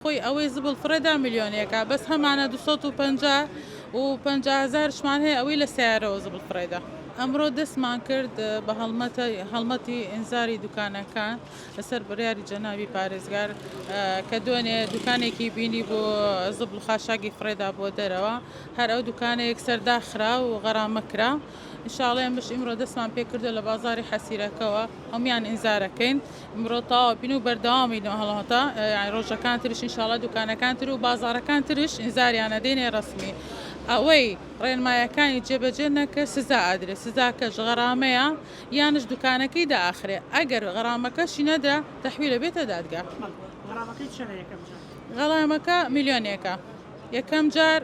خوي ئەوەی زبڵ فرەدا میلیۆنێکە بەس هەمانە 250 و 50,000شمان هەیە ئەوەی لە سیارەوە زبڵ فرەدا. ئەمڕۆ دەستمان کرد بە هەڵمەتی ئینزاری دوکانەکان لەسەر بڕیاری جەنابی پارێزگار کە دوێنێ دوکانێکی بینی بۆ زبڵ خاشاکی فرێدا بۆ دەرەوە هەر ئەو دوکانێک سەرداخرا و غەرامەکرا. ئینشاڵڵا ئێمەش ئیمڕۆ دەستمان پێ کردو لە بازاری حەسیرەکەەوە هەمویان ئینزارەکەین ئیمڕۆ تاوە بین و بەردەوامیەوە هەڵاتە ڕۆژەکان ترش ئینشاڵڵا دوکانەکان تر و بازارەکان ترش ئینزاریانە دێنێ ڕسمی. ئەوەی ڕێنمایەکانی جێبەجێ نەکە سزا ئادرێ سزاکەش غەرامەیە یانش دوکانەکەی داخرێ ئەگەر غەرامەکەشی نەدا تەحویلە بێتە دادگا. غەرامەکە میلیۆنێکە. یەکەم جار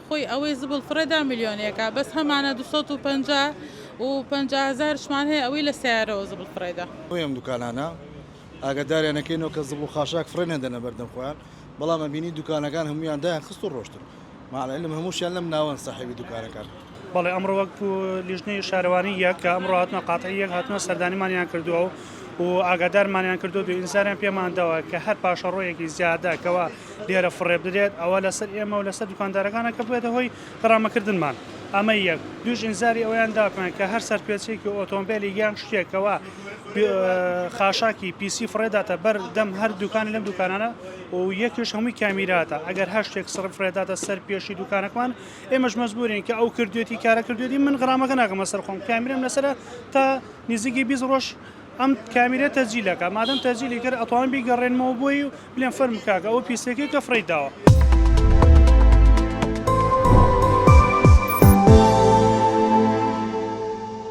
خۆی ئەوەی زبڵ فرەدا میلیۆنێکە بەس هەمانە 250 و 50,000شمان هەیە ئەوەی لە سیارەوە زبڵ فرەدا. ئەم دوکانانە ئاگداریانەکەینەوە کە زبڵ خاشاک فرێ نەدەنە بەردەم خۆیان بەڵام ئەبینی دوکانەکان هەمویان دایان خست و ڕۆشتن ماڵێ هەمووشیان لەم ناوەن ساحیبی دوکانەکان. بەڵێ ئەمڕۆ وەکو لیژنەی شارەوانی یەک کە ئەمڕۆ هاتنە قاتعی یەک هاتنە سەردانیمانیان کردووە و ئاگادارمانیان کردو و ئینزاریان پێماندەوە کە هەر پاشەڕۆیەکی زیادە کەەوە لێرە فڕێ بدرێت ئەوە لەسەر ئێمە و لەسەر دوکاندارەکانە کە بێتە هۆی غەرامەکردنمان. ئەمە یەک دوش ئینزاری ئەویان داکەن کە هەر سەرپێچێکی ئۆتۆمبیلی یان شتێکەوە خاشاکی پیسی فرێداتە بەردەم هەر دوکانی لەم دوکانانە و یەکیش هەمووی کامیراتە ئەگەر هەر شتێک سڕ فرێداتە سەر پێشی دوکانەکان ئێمەش مەجبورین کە ئەو کردوێتی کارە کردوێتی من غەرامەکە ناکەمە سەر خۆم کامیرەم لەسرە تا نزیکی 20 ڕۆژ ئەم کامیرە تەجیلەکە مادەم تەجیلی کرد ئەتوان بیگەڕێنمەوە بۆی و بلێن فەرم کاکە ئەو پیسەکەی کە فرەیداوە.